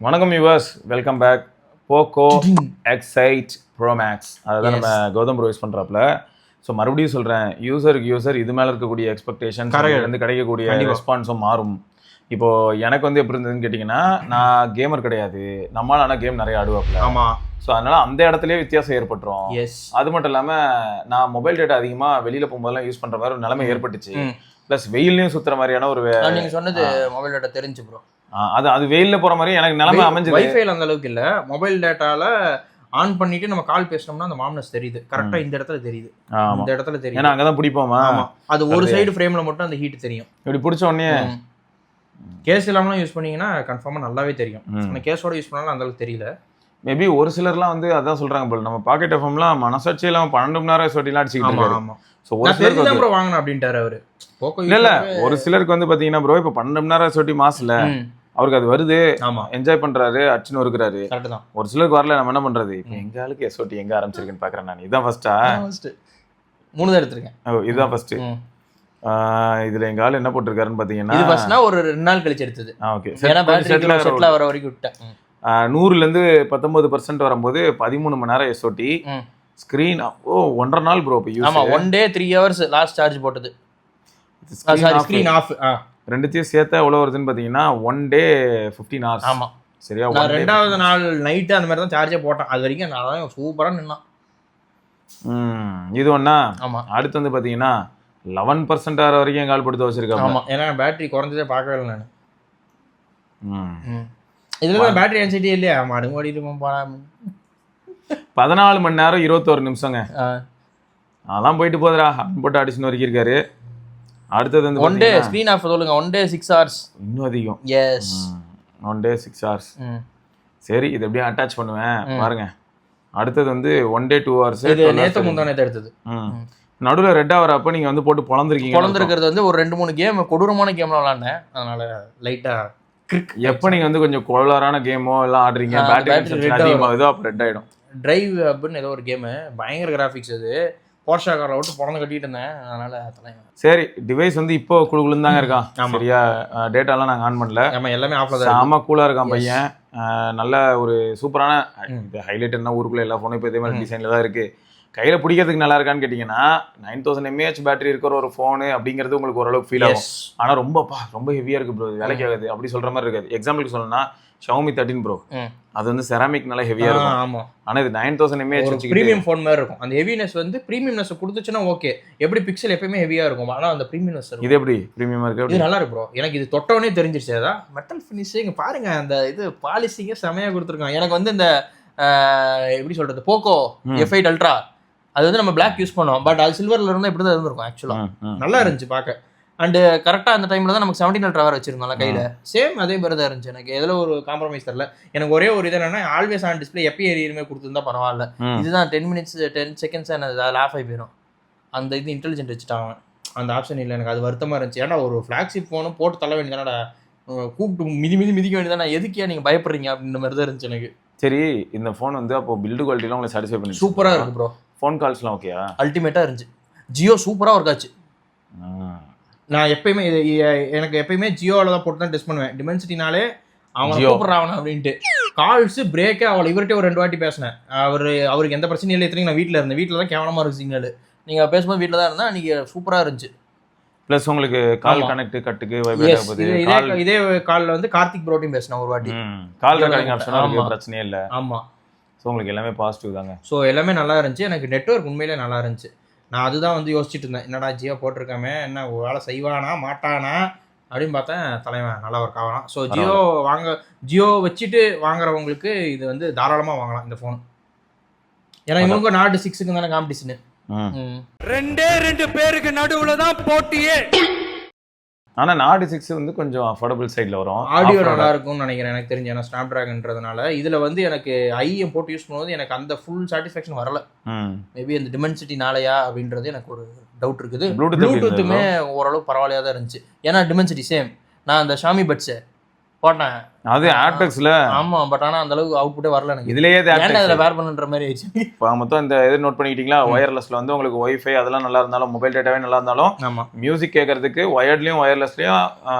வணக்கம் viewers, welcome back. Poco X8 Pro Max அதுதான் நம்ம கௌதம் ப்ரோ யூஸ் பண்ணுறாப்புல. ஸோ மறுபடியும் சொல்கிறேன், யூசர் இது மேலே இருக்கக்கூடிய எக்ஸ்பெக்டேஷன் வந்து கிடைக்கக்கூடிய ரெஸ்பான்ஸும் மாறும். இப்போது எனக்கு வந்து எப்படி இருந்ததுன்னு கேட்டிங்கன்னா, நான் கேமர் கிடையாது, நம்மளால் ஆனால் கேம் நிறைய ஆடுவாப்புல. ஆமாம். ஸோ அதனால் அந்த இடத்துலேயே வித்தியாசம் ஏற்பட்டுரும். அது மட்டும் இல்லாமல் நான் மொபைல் டேட்டா அதிகமாக வெளியில் போகும்போதெல்லாம் யூஸ் பண்ணுற மாதிரி ஒரு நிலைமை ஏற்பட்டுச்சு. ப்ளஸ் வெயிலையும் சுற்றுற மாதிரியான ஒரு நீங்கள் சொன்னது மொபைல் டேட்டா தெரிஞ்சு ப்ரோ. அது வெயில்ல போற மாதிரி எனக்கு நிலைமை அமைஞ்சது. வைஃபைல அந்த அளவுக்கு இல்ல, மொபைல் டேட்டால ஆன் பண்ணிட்டு நம்ம கால் பேசணும்னா அந்த மாம்னஸ் தெரியுது. கரெக்டா இந்த இடத்துல தெரியுது, இந்த இடத்துல தெரியுது. ஏன்னா அங்கதான் பிடிப்போமா. அது ஒரு சைடு ஃப்ரேம்ல மட்டும் அந்த ஹீட் தெரியும். இப்படி பிடிச்ச உடனே கேஸ் இல்லாமலாம் யூஸ் பண்ணீங்கன்னா கன்ஃபார்மா நல்லாவே தெரியும். அந்த கேஸோட யூஸ் பண்ணாலும் அந்த அளவுக்கு தெரியல. மேபி ஒரு சிலர்லாம் வந்து அதான் சொல்றாங்க போல, நம்ம பாக்கெட் எஃப்எம்லாம் மனசாட்சி எல்லாம் 12 மணி நேரம் சொட்டிலாம் அடிச்சுக்கிட்டு இருக்காரு. ஆமா. சோ ஒரு சிலருக்கு தான் ப்ரோ வாங்கணும் அப்படின்ட்டாரு அவரு. இல்ல ஒரு சிலருக்கு வந்து பாத்தீங்கன்னா ப்ரோ, இப்ப 12 மணி நேரம் சொட்டி மாசல அவருக்கு அது வருது, என்ஜாய் பண்றாரு, அடிச்சுன்னு இருக்கிறாரு. ஒரு சிலருக்கு வரல, நம்ம என்ன பண்றது? இப்ப எங்க ஆளுக்கு எஸ்ஓடி எங்க ஆரம்பிச்சிருக்குன்னு பாக்குறேன் நான். இதான் ஃபர்ஸ்டா? 3 தான் எடுத்துருக்கேன். இதுதான் ஃபர்ஸ்ட். இதுல எங்க ஆளு என்ன போட்டிருக்காருன்னு பாத்தீங்கன்னா, இது ஃபர்ஸ்ட்னா ஒரு 2 நாள் கழிச்சு எடுத்தது. ஓகே, ஏன்னா பேட்டரி செட்ல வர வரைக்கும் விட்டேன். 100ல இருந்து 19% வரும்போது 13 மணி நேரம் எஸ்ஓடி. ஸ்கிரீன் 1.5 நாள் ப்ரோ. ஆமா, 1 டே 3 hours லாஸ்ட் சார்ஜ் போட்டது. ஸ்கிரீன் ஆஃப் ரெண்டுத்தையும் சேர்த்தா எவ்வளோ வருதுன்னு பார்த்தீங்கன்னா 1 day 15 hours. ஆமா சரியா? நான் 2வது நாள் நைட்டு அந்த மாதிரி தான் சார்ஜே போட்டேன். அது வரைக்கும் நான் சூப்பராக நின்னான். இது ஒன்றா. ஆமாம். அடுத்து வந்து பார்த்தீங்கன்னா 11% ஆகிற வரைக்கும் கால் படுத்த வச்சிருக்காங்க. ஆமாம், ஏன்னா பேட்டரி குறைஞ்சதே பார்க்கவே இல்லை நான். இதில் தான் பேட்டரி ஆன்சைட்டியே இல்லையா? மாடு ஓடிட்டு 14 மணி நேரம் 21 நிமிஷங்க. அதெல்லாம் போயிட்டு போதுரா அப்படின்னு போட்டு அடிச்சுன்னு வரைக்கும் இருக்காரு. அடுத்தது வந்து 1 day ஸ்க்ரீன் ஆஃப் சொல்லுங்க. 1 day 6 hours. இன்னும் அதிகம். Yes, 1 day 6 hours. சரி, இது எப்படியும் அட்டாச் பண்ணுவேன் பாருங்க. அடுத்தது வந்து 1 day 2 hours. இது நேத்து முந்தானேத்து எடுத்தது. நடுவில் ரெட் ஹவர் அப்போ நீங்கள் வந்து போட்டு பொழந்துருக்கீங்க. பொழந்துருக்கிறது வந்து ஒரு 2-3 கேம் கொடூரமான கேம்லாம் விளாண்டேன். அதனால லைட்டாக எப்போ நீங்கள் வந்து கொஞ்சம் கோளாறான கேமோ எல்லாம் ஆடுறீங்க, பேட்டரி அதிகமாகுதோ அப்போ ரெட் ஆகிடும். டிரைவ் அப்படின்னு ஏதோ ஒரு கேமு, பயங்கர கிராஃபிக்ஸ். அது போர்ஷா காரை விட்டு பிறந்து கட்டிட்டு இருந்தேன். அதனால சரி, டிவைஸ் வந்து இப்போ குழுக்குழுன்னு தாங்க இருக்கான். சரியா? டேட்டாலாம் நாங்கள் ஆன் பண்ணல. நம்ம எல்லாமே ஆஃப்ல தான். செம்ம கூலாக இருக்கான் பையன். நல்ல ஒரு சூப்பரான ஹைலைட் என்ன, ஊருக்குள்ள எல்லா ஃபோனும் இப்போ இதே மாதிரி டிசைனில் தான் இருக்குது. கையில் பிடிக்கிறதுக்கு நல்லா இருக்கான்னு கேட்டிங்கன்னா, 9000 mAh பேட்டரி இருக்கிற ஒரு ஃபோனு அப்படிங்கிறது உங்களுக்கு ஓரளவுக்கு ஃபீல் ஆகும். ஆனால் ரொம்ப ஹெவியாக இருக்குது ப்ரோ, வேலைக்கு ஆகுது அப்படி சொல்கிற மாதிரி இருக்காது. எக்ஸாம்பிளுக்கு சொல்லணும்னா Xiaomi 13 Pro, அது வந்து செராமிக் நல்லா ஹெவியாக இருக்கும். ஆமாம். ஆனால் இது 9000 mAh ப்ரீமியம் ஃபோன் மாதிரி இருக்கும். அந்த ஹெவினஸ் வந்து ப்ரீமியம்னஸ் கொடுத்துச்சுன்னா ஓகே. எப்படி பிக்சல் எப்பயுமே ஹெவியாக இருக்கும், ஆனால் அந்த ப்ரீமியம்னஸ் இருக்கும். இது எப்படி ப்ரீமியமாக இருக்குது? இது நல்லா இருக்கு ப்ரோ. எனக்கு இது தொட்டவனே தெரிஞ்சிருச்சு. அதான் மெட்டல் ஃபினிஷ். இங்கே பாருங்க, அந்த இது பாலிசிங்க செமையாக கொடுத்துருக்காங்க. எனக்கு வந்து இந்த எப்படி சொல்கிறது, போக்கோ F8 Ultra அது வந்து நம்ம பிளாக் யூஸ் பண்ணோம். பட் அது சில்வரில் இருந்தால் இப்படி தான் இருந்திருக்கும். ஆக்சுவலாக நல்லா இருந்துச்சு பார்க்க. அண்டு கரெக்டாக அந்த டைமில் தான் நமக்கு 17 Ultra வேறு வச்சிருந்தோம்ல கையில். சேம் அதே மாதிரி தான் இருந்துச்சு. எனக்கு எதில் ஒரு காம்ப்ரமைஸ் தரல. எனக்கு ஒரே ஒரு இது என்னன்னா, ஆல்வேஸ் ஆன் டிஸ்பிளே எப்போ எரியுமே கொடுத்துருந்தா பரவாயில்ல. இதுதான் 10 minutes 10 seconds அதில் ஆஃப் ஆகி போயிடும். அந்த இது இன்டெலிஜென்ட் வச்சுட்டாங்க, அந்த ஆப்ஷன் இல்லை. எனக்கு அது வருத்தமாக இருந்துச்சு. ஏன்னா ஒரு ஃப்ளாக்ஷிப் ஃபோனும் போட்டு தள்ள வேண்டியதானடா, கூப்பிட்டு மிதிக்க வேண்டியதானே, எதுக்கே நீங்கள் பயப்படுறீங்க அப்படின்ற மாதிரி தான் இருந்துச்சு எனக்கு. சரி, இந்த ஃபோன் வந்து அப்போ பில்டு குவாலிட்டிலாம் உங்களுக்கு சாட்டிஸ்ஃபை பண்ணி சூப்பராக இருக்குது ப்ரோ. ஃபோன் கால்ஸ்லாம் ஓகேயா? அல்டிமேட்டாக இருந்துச்சு. ஜியோ சூப்பராக ஒர்க் ஆச்சு. நான் எப்பயுமே எனக்கு எப்பயுமே ஜியோவில் தான் போட்டு தான் டெஸ்ட் பண்ணுவேன். டிமென்சிட்டினாலே அவங்க கூப்பிட்றாங்க அப்படின்ட்டு. கால்ஸ் பிரேக்கே அவளை இவர்கிட்ட ஒரு 2 வாட்டி பேசினேன். அவருக்கு எந்த பிரச்சனையும் இல்லை. இத்தனைக்கு நான் வீட்டில் இருந்தேன். வீட்டில் தான் கேவலமாக இருக்குது சிக்னல். நீங்கள் பேசும்போது வீட்டில் தான் இருந்தால் அன்றைக்கி சூப்பராக இருந்துச்சு. ப்ளஸ் உங்களுக்கு கால் கனெக்ட் கட்டுக்கு இதே காலில் வந்து கார்த்திக் ப்ரோட்டையும் பேசினேன் ஒரு வாட்டி. கால் ரெக்கார்டிங் ஆப்ஷன் பிரச்சனையே இல்லை. ஆமாம். ஸோ உங்களுக்கு எல்லாமே பாசிட்டிவ் தாங்க. ஸோ எல்லாமே நல்லா இருந்துச்சு. எனக்கு நெட்வொர்க் உண்மையிலே நல்லா இருந்துச்சு. நான் அதுதான் வந்து யோசிச்சுட்டு இருந்தேன், என்னடா ஜியோ போட்டிருக்காமே, என்ன ஒரு வேலை செய்வானா மாட்டானா அப்படின்னு பார்த்தேன். தலைவன் நல்லா ஒர்க் ஆகலாம். ஸோ ஜியோ வச்சுட்டு வாங்குறவங்களுக்கு இது வந்து தாராளமாக வாங்கலாம் இந்த ஃபோன். ஏன்னா இவங்க நாட் 6க்கு தானே காம்படிஷனு. 2 பேருக்கு நடுவில் தான் போட்டியே. ஆனால் நாட் 6 வந்து கொஞ்சம் அஃபோர்டபுள் சைடில் வரும். ஆடியோ நல்லா இருக்கும்னு நினைக்கிறேன் எனக்கு தெரிஞ்சு. ஏன்னா ஸ்னாப் ட்ராகன்றதுனால இதில் வந்து எனக்கு ஐஎம் போட்டு யூஸ் பண்ணும்போது எனக்கு அந்த ஃபுல் சாட்டிஸ்ஃபேக்ஷன் வரல. மேபி அந்த டிமென்சிட்டினாலயா அப்படின்றது எனக்கு ஒரு டவுட் இருக்குது. ப்ளூடூத்துமே ஓரளவு பரவாயில்லையாக தான் இருந்துச்சு. ஏன்னா டிமென்சிட்டி சேம். நான் அந்த ஷாமி பட்ஸை போட்டேன், அது ஆக்டெக்ஸ்ல. ஆமா, பட் ஆனா அந்த அளவுக்கு அவுட்புட்டே வரல எனக்கு. இதுலயே அதுல வேர் பண்ணுன்ற மாதிரி ஆயிடுச்சு. இப்போ மொத்தம் இந்த இது நோட் பண்ணிக்கிட்டீங்களா, ஒயர்லெஸ்ல வந்து உங்களுக்கு வைஃபை அதெல்லாம் நல்லா இருந்தாலும், மொபைல் டேட்டாவே நல்லா இருந்தாலும், மியூசிக் கேட்கறதுக்கு ஒயர்ட்லயும் ஒயர்லெஸ்லயும்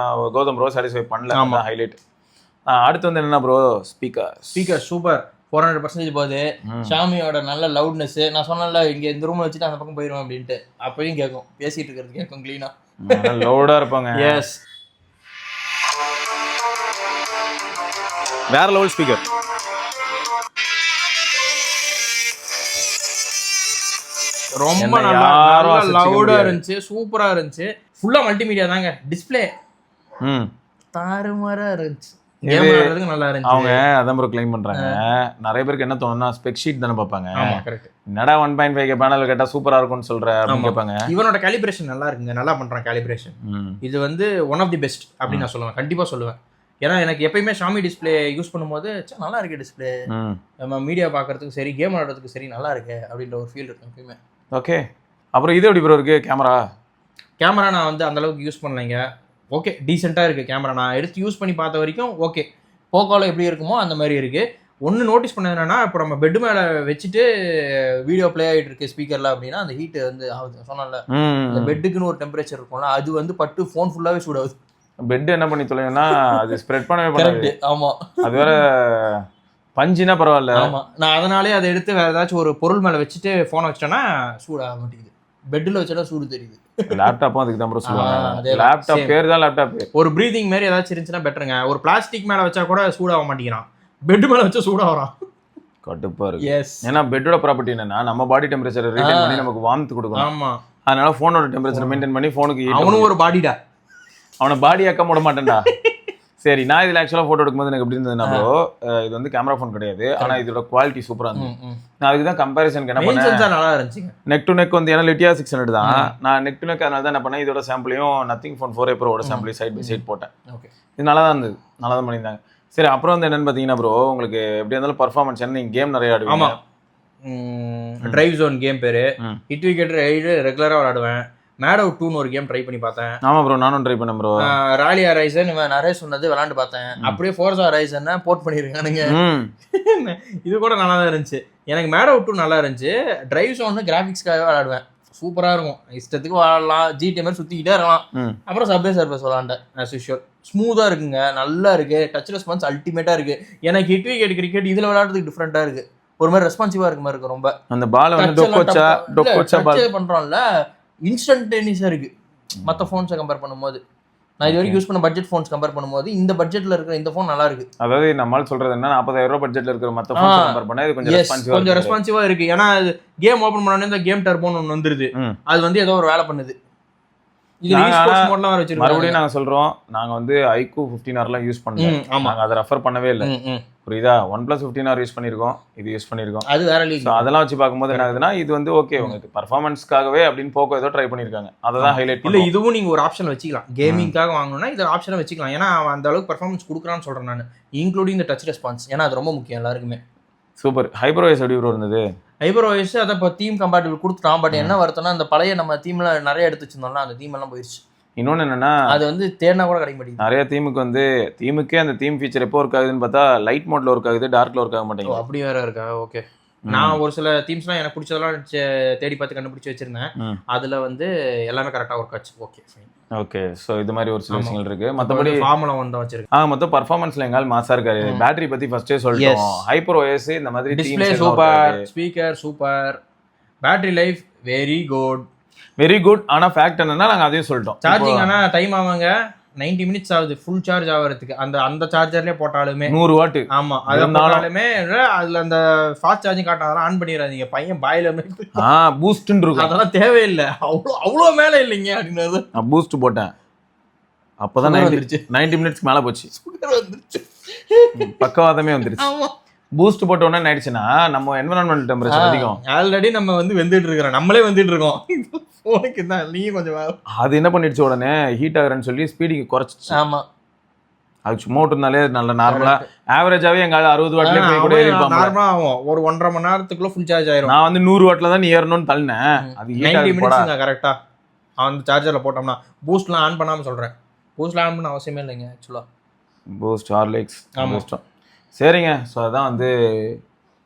கௌதம் ப்ரோ சாட்டிஸ்ஃபை பண்ணல. ஹைலைட் அடுத்து வந்து என்ன ப்ரோ, ஸ்பீக்கர் சூப்பர் 400% போகுது. ஷாமியோட நல்ல லவுட்னஸ், நான் சொன்னேன்ல இங்க இந்த ரூம்ல வச்சுட்டு அந்த பக்கம் போயிடுவேன் அப்படின்ட்டு, அப்பயும் கேட்கும், பேசிட்டு இருக்கிறது கேட்கும் கிளீனா, லவுடா இருப்பாங்க. எஸ் வேற லெவல் ஸ்பீக்கர். ரொம்ப நல்லா லவுடா இருந்துச்சு, சூப்பரா இருந்துச்சு, ஃபுல்லா மல்டிமீடியா தாங்க. டிஸ்பிளே தாறுமாறா இருந்துச்சு, கேம் விளையாடுறதுக்கு நல்லா இருந்துச்சு. அவங்க அதான் ப்ரோ கிளைம் பண்றாங்க. நிறைய பேருக்கு என்ன தோணும்னா ஸ்பெக் ஷீட் தானே பார்ப்பாங்க. ஆமா கரெக்ட். என்னடா 1.5K பேனல் கேட்டா சூப்பரா இருக்கும்னு சொல்ற அப்படின்னு கேட்பாங்க. இவனோட காலிபிரேஷன் நல்லா இருக்குங்க, நல்லா பண்றான் காலிபிரேஷன். இது வந்து ஒன் ஆஃப் தி பெஸ்ட் அப்படின்னு நான் சொல்லுவேன், கண்டிப்பா சொல்லுவேன். ஏன்னா எனக்கு எப்பயுமே ஷாமி டிஸ்பிளே யூஸ் பண்ணும்போது நல்லா இருக்கு டிஸ்பிளே, நம்ம மீடியா பார்க்கறதுக்கு சரி கேம் விளையாடுறதுக்கு சரி நல்லா இருக்கு அப்படின்ற ஒரு ஃபீல் இருக்கு எப்பயுமே. ஓகே, அப்புறம் இது எப்படி ப்ரோ இருக்கு? கேமரா நான் வந்து அந்த அளவுக்கு யூஸ் பண்ணலைங்க. ஓகே டீசெண்டாக இருக்குது கேமரா, நான் எடுத்து யூஸ் பண்ணி பார்த்த வரைக்கும் ஓகே. போக்கோவில் எப்படி இருக்குமோ அந்த மாதிரி இருக்குது. ஒன்று நோட்டீஸ் பண்ணது என்னன்னா, இப்போ நம்ம பெட்டு மேலே வச்சுட்டு வீடியோ ப்ளே ஆகிட்டு இருக்கு ஸ்பீக்கரில் அப்படின்னா அந்த ஹீட்டு வந்து ஆகுது. சொன்னால அந்த பெட்டுக்குன்னு ஒரு டெம்பரேச்சர் இருக்கும்ல, அது வந்து பட்டு ஃபோன் ஃபுல்லாகவே சூடாகுது. பெட் என்ன பண்ணி தொலைங்கன்னா அது ஸ்ப்ரெட் பண்ணவே பண்ணாது. ஆமாம், அது வேற பஞ்சினா பரவாயில்ல. ஆமாம், நான் அதனாலே அதை எடுத்து வேறு ஏதாச்சும் ஒரு பொருள் மேலே வச்சுட்டு ஃபோனை வச்சிட்டேன்னா சூடாக மாட்டேங்குது. பெட்டில் வச்சா சூடு தெரியுது. லேப்டாப்பும் அதுக்கு தான் ப்ரோ சொல்லுவாங்க. லேப்டாப் பேர் தான் லேப்டாப். ஒரு ப்ரீதிங் மாதிரி ஏதாச்சும் இருந்துச்சுன்னா பெட்டருங்க. ஒரு பிளாஸ்டிக் மேலே வச்சா கூட சூடாக மாட்டேங்கிறான், பெட் மேலே வச்சா சூடாகிறான். கடுப்பா இருக்கு. எஸ், ஏன்னா பெட்டோட ப்ராப்பர்ட்டி என்னன்னா நம்ம பாடி டெம்பரேச்சர் ரிட்டைன் பண்ணி நமக்கு வார்ம்த் கொடுக்கணும். ஆமா, அதனால ஃபோனோட டெம்பரேச்சர் மெயின்டைன் பண்ணி ஃபோனுக்கு அவனும் ஒரு பாடிடா, அவனை பாடி ஆக்க விட மாட்டேன்டா. சரி, நான் இதில் ஆக்சுவலாக ஃபோட்டோ எடுக்கும்போது எனக்கு எப்படி இருந்ததுன்னா ப்ரோ, இது வந்து கேமரா ஃபோன் கிடையாது, ஆனால் இதோட குவாலிட்டி சூப்பராக இருந்துச்சு. நான் அதுக்கு தான் கம்பேரிசனுக்கு என்ன பண்ணேன், நல்லா இருந்துச்சு. நெக் டு நெக் வந்து ஏன்னா லிட்டியா 600 தான், நான் நெக் டு நெக் அதனால தான் என்ன பண்ணேன், இதோட சாம்பிளையும் நத்திங் ஃபோன் 4A ப்ரோட சாம்பிளையும் சைட் பை சைட் போட்டேன். ஓகே, இது நல்லா தான் இருந்தது, நல்லா தான் பண்ணியிருந்தாங்க. சரி, அப்புறம் வந்து என்னன்னு பார்த்தீங்கன்னா ப்ரோ, உங்களுக்கு எப்படி இருந்தாலும் பர்ஃபார்மன்ஸ் என்ன, நீங்கள் கேம் நிறைய ஆடுவீங்க. டிரைவ் ஜோன் கேம் பேரு, ஹிட் விக்கெட் ரைடு ரெகுலராக விளாடுவேன். மேட் அவுட் 2ன்னு ஒரு கேம் ட்ரை பண்ணி பார்த்தேன். ஆமா ப்ரோ, நானும் ட்ரை பண்ணேன் ப்ரோ. ராலி ஹரைசன் இவன் நிறைய சொன்னது விளாண்டு பார்த்தேன். அப்படியே ஃபோர்ஸா ஹரைசன் போர்ட் பண்ணிருக்கானுங்க. இது கூட நல்லா தான் இருந்துச்சு. எனக்கு மேட் அவுட் 2 நல்லா இருந்துச்சு. டிரைவ் ஜோன் கிராஃபிக்ஸ்க்காக விளாடுவேன், சூப்பரா இருக்கும், இஷ்டத்துக்கு விளாடலாம், ஜிடி மாதிரி சுத்திக்கிட்டே இருக்கலாம். அப்புறம் சப்வே சர்ஃபேஸ் விளாண்டேன் ஆஸ் யூஷுவல். ஸ்மூதா இருக்குங்க, நல்லா இருக்கு, டச் ரெஸ்பான்ஸ் அல்டிமேட்டா இருக்கு. எனக்கு ஹிட் விக்கெட் கிரிக்கெட் இதுல விளையாடுறதுக்கு டிஃப்ரெண்டா இருக்கு, ஒரு மாதிரி ரெஸ்பான்சிவா இருக்க மாதிரி இருக்கு. ரொம்ப அந்த பால் வந்து டொக்கோச்சா பண்றோம்ல, இன்ஸ்டன்டேனியஸா இருக்கு மற்ற ஃபோன்ஸை கம்பேர் பண்ணும்போது. நான் இது வரைக்கும் யூஸ் பண்ண பட்ஜெட் ஃபோன்ஸ் கம்பேர் பண்ணும்போது இந்த பட்ஜெட்ல இருக்கிற இந்த ஃபோன் நல்லா இருக்கு. அதாவது நம்மால் சொல்றது என்ன, 40,000 ரூபாய் பட்ஜெட்ல இருக்கிற மற்ற ஃபோன்ஸ் கம்பேர் பண்ணா இது கொஞ்சம் ரெஸ்பான்சிவா இருக்கு. ஏன்னா கேம் ஓபன் பண்ண உடனே இந்த கேம் டர்போன்னு ஒன்று வந்துருது, அது வந்து ஏதோ ஒரு வேலை பண்ணுது. இது ஈஸ்போர்ட்ஸ் மோட்லாம் வர வச்சிருக்காங்க. மறுபடியும் நாங்க சொல்றோம், நாங்க வந்து iQOO 15R லாம் யூஸ் பண்ணோம், நாங்க அதை ரெஃபர் பண்ணவே இல்லை. புரியுதா? OnePlus 15R யூஸ் பண்ணிருக்கோம், இது யூஸ் பண்ணிருக்கோம், அது வேற லீக். அதெல்லாம் வச்சு பார்க்கும்போது என்ன ஆகுதுன்னா, இது வந்து ஓகே உங்களுக்கு பர்ஃபார்மன்ஸ்க்காகவே அப்படின்னு போக்கோ ஏதோ ட்ரை பண்ணிருக்காங்க, அதை தான் ஹைலைட். இல்ல இதுவும் நீங்க ஒரு ஆப்ஷன் வச்சுக்கலாம், கேமிங்காக வாங்கணும்னா இதை ஆப்ஷனை வச்சுக்கலாம். ஏன்னா அவன் அந்த அளவுக்கு பர்ஃபார்மன்ஸ் கொடுக்குறான்னு சொல்றேன் நான், இன்க்ளூடிங் இந்த டச் ரெஸ்பான்ஸ். ஏன்னா அது ரொம்ப முக்கியம் எல்லாருக்குமே. சூப்பர். ஹைப்பர்ஓஎஸ் எப்படி ப்ரோ இருந்தது? ஹைப்பர்ஓஎஸ் அதை இப்போ தீம் கம்பேட்டிபிள் கொடுத்துட்டான். பட் என்ன வருத்தம்னா அந்த பழைய நம்ம தீம்ல நிறைய எடுத்து வச்சிருந்தோம்னா அந்த தீம் எல்லாம் போயிடுச்சு. இன்னொன்று என்னன்னா, அது வந்து தேடினா கூட கிடைக்க மாட்டேங்குது. நிறைய தீமுக்கு வந்து தீமுக்கே அந்த தீம் ஃபீச்சர் எப்போ ஒர்க் ஆகுதுன்னு பார்த்தா லைட் மோட்ல ஒர்க் ஆகுது, டார்க்ல ஒர்க் ஆக மாட்டேங்குது. அப்படி வேற இருக்கா? ஓகே. நான் ஒரு சில தீம்ஸ்லாம் எனக்கு பிடிச்சதெல்லாம் தேடி பார்த்து கண்டுபிடிச்சி வச்சிருந்தேன், அதுல வந்து எல்லாமே கரெக்டாக ஒர்க் ஆச்சு. Okay fine. ஓகே, ஸோ இது மாதிரி ஒரு சில விஷயங்கள் இருக்கு. மற்றபடி ஃபார்முலா 1 தான் வச்சிருக்கேன். மொத்தம் பர்ஃபார்மன்ஸ்ல எங்கால் மாசா இருக்காரு. பேட்டரி பத்தி ஃபர்ஸ்டே சொல்லிட்டோம். ஹைப்பர்ஓஎஸ் இந்த மாதிரி display super, speaker super, battery life very good. Very good. ஆனா ஃபேக்ட் என்னன்னா நாங்க அதையும் சொல்லிட்டோம், சார்ஜிங் ஆனா டைம் ஆவாங்க 90 மினிட்ஸ் ஆகுது ஃபுல் சார்ஜ் ஆகிறதுக்கு. அந்த சார்ஜர்லயே போட்டாலுமே 100 வாட். ஆமா, அது போட்டாலுமே அதுல அந்த ஃபாஸ்ட் சார்ஜிங் காட்ட அதெல்லாம் ஆன் பண்ணிடாதீங்க, பையன் பாயில பூஸ்ட்னு இருக்கும், அதெல்லாம் தேவையில்லை, அவ்வளோ மேல இல்லைங்க அப்படின்றது. நான் பூஸ்ட் போட்டேன், அப்பதான் 90 மினிட்ஸ்க்கு மேல போச்சு, பக்கவாதமே வந்துருச்சு. பூஸ்ட் போட்ட உடனே ஆயிடுச்சுன்னா நம்ம என்விரான்மெண்டல் டெம்பரேச்சர் அதிகம். ஆல்ரெடி நம்ம வந்து வெந்துட்டு இருக்கிறோம், நம்மளே வந்துட்டு இருக்கோம். உனக்கு தான் நீ கொஞ்சம் அது என்ன பண்ணிடுச்சு, உடனே ஹீட் ஆகுறேன்னு சொல்லி ஸ்பீடிங் குறைச்சிச்சு. ஆமா, அது சும்மா விட்டுருந்தாலே நல்ல நார்மலா ஆவரேஜாவே எங்க 60 வாட்லயே போய் கூட ஏறிப்பாங்க. நார்மலா ஆகும், ஒரு 1.5 மணி நேரத்துக்குள்ள ஃபுல் சார்ஜ் ஆயிரும். நான் வந்து 100 வாட்ல தான் ஏறணும்னு தள்ளினேன், அது 90 மினிட்ஸ்ங்க கரெக்டா அந்த சார்ஜர்ல போட்டோம்னா. பூஸ்ட்லாம் ஆன் பண்ணாம சொல்றேன், பூஸ்ட்லாம் ஆன் பண்ண அவசியமே இல்லைங்க ஆக்சுவலா. Boost Horlicks boost. சரிங்க, ஸோ அதான் வந்து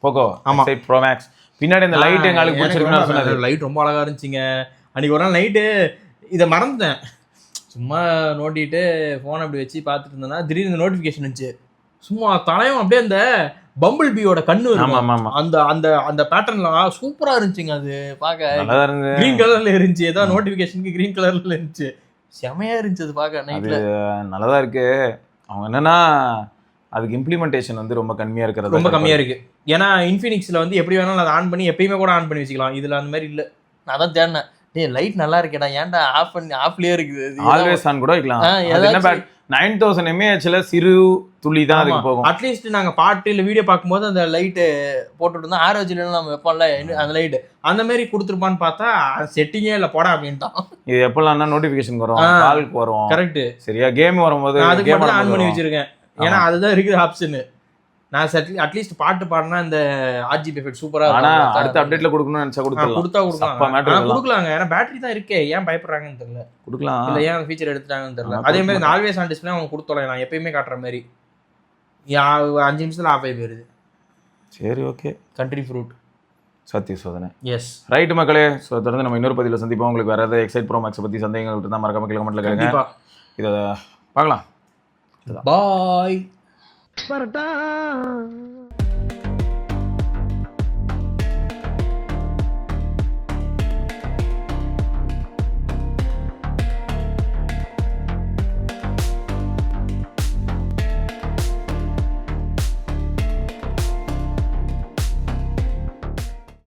போக்கோ எக்ஸ்8 ப்ரோ மேக்ஸ். பின்னாடி இந்த லைட் எங்களுக்கு பிடிச்சிருக்குன்னு சொன்னது. லைட் ரொம்ப அழகா இருந்துச்சுங்க. அன்னைக்கு ஒரு நாள் நைட்டு இதை மறந்துட்டேன், சும்மா நோட்டிட்டு ஃபோன் அப்படி வச்சு பார்த்துட்டு இருந்தேன்னா திடீர்னு நோட்டிஃபிகேஷன் இருந்துச்சு, சும்மா தலையும் அப்படியே அந்த பம்பிள் பியோட கண்ணு ஆமா இருக்கும். ஆமா ஆமா அந்த அந்த அந்த பேட்டர்ன்ல சூப்பரா இருந்துச்சுங்க. அது பார்க்க நல்லா இருந்தது. கிரீன் கலர்ல இருந்துச்சு. ஏதோ நோட்டிபிகேஷனுக்கு கிரீன் கலர்ல இருந்துச்சு. செமையா இருந்துச்சு அது பார்க்க நைட்ல. நல்லதா இருக்கு. அவங்க என்னன்னா அதுக்கு இம்ப்ளிமெண்டேஷன் வந்து ரொம்ப கம்மியா இருக்கிறது. ரொம்ப கம்மியா இருக்கு. ஏன்னா இன்ஃபினிக்ஸ்ல வந்து எப்படி வேணாலும் அதை ஆன் பண்ணி எப்பயுமே கூட ஆன் பண்ணி வச்சுக்கலாம். இதுல அந்த மாதிரி இல்ல. நான் தான் தேடினேன். டேய் லைட் நல்லா இருக்கேடா, ஏன்டா ஆஃப் பண்ணி ஆஃப்லயே இருக்குது. ஆல்வேஸ் ஆன் கூட வைக்கலாம். அது என்ன பேட் 9000 mAhல சிறு துளி தான் அதுக்கு போகும். அட்லீஸ்ட் நாங்க பாட்டு இல்ல வீடியோ பார்க்கும்போது அந்த லைட் போட்டுட்டு இருந்தா ஆரோஜில நம்ம வைப்போம்ல அந்த லைட் அந்த மாதிரி கொடுத்துருப்பான்னு பார்த்தா செட்டிங்கே இல்ல போடா அப்படின்ட்டான். இது எப்பெல்லாம் நோட்டிபிகேஷன் வரும், காலுக்கு வரும். கரெக்ட். சரியா கேம் வரும்போது அதுக்கு மட்டும் ஆன் பண்ணி வச்சிருக்கேன். ஏன்னா அதுதான் இருக்குது ஆப்ஷன். நான் அட்லீஸ்ட் பாட்டு பாடினா இந்த RGB எஃபெக்ட் சூப்பரா ஆனா இருக்கும். அடுத்த அப்டேட்ல கொடுக்கணும்னு நினைச்சா கொடுக்கலாம். ஏன்னா பேட்டரி தான் இருக்கே, ஏன் பயப்படுறாங்கன்னு தெரியல. கொடுக்கலாம் இல்ல ஏன் ஃபீச்சர் எடுத்துட்டாங்கன்னு தெரியல. அதே மாதிரி இந்த ஆல்வேஸ் ஆன் டிஸ்ப்ளே அவங்க கொடுத்தோம். நான் எப்பயுமே காட்டுற மாதிரி 5 நிமிஷத்துல ஆஃப் ஆகி போயிருது. சரி ஓகே. கண்ட்ரி ஃப்ரூட் சத்திய சோதனை. எஸ் ரைட் மக்களே. ஸோ தொடர்ந்து நம்ம இன்னொரு பதிவில் சந்திப்போம். உங்களுக்கு வேற ஏதாவது எக்ஸைட் ப்ரோ மேக்ஸை பற்றி சந்தேகங்கள் இருந்தால் மறக்காம கமெண்ட்ல கேளுங்க. இதை பார்க்கலாம். பாய். பரட்டா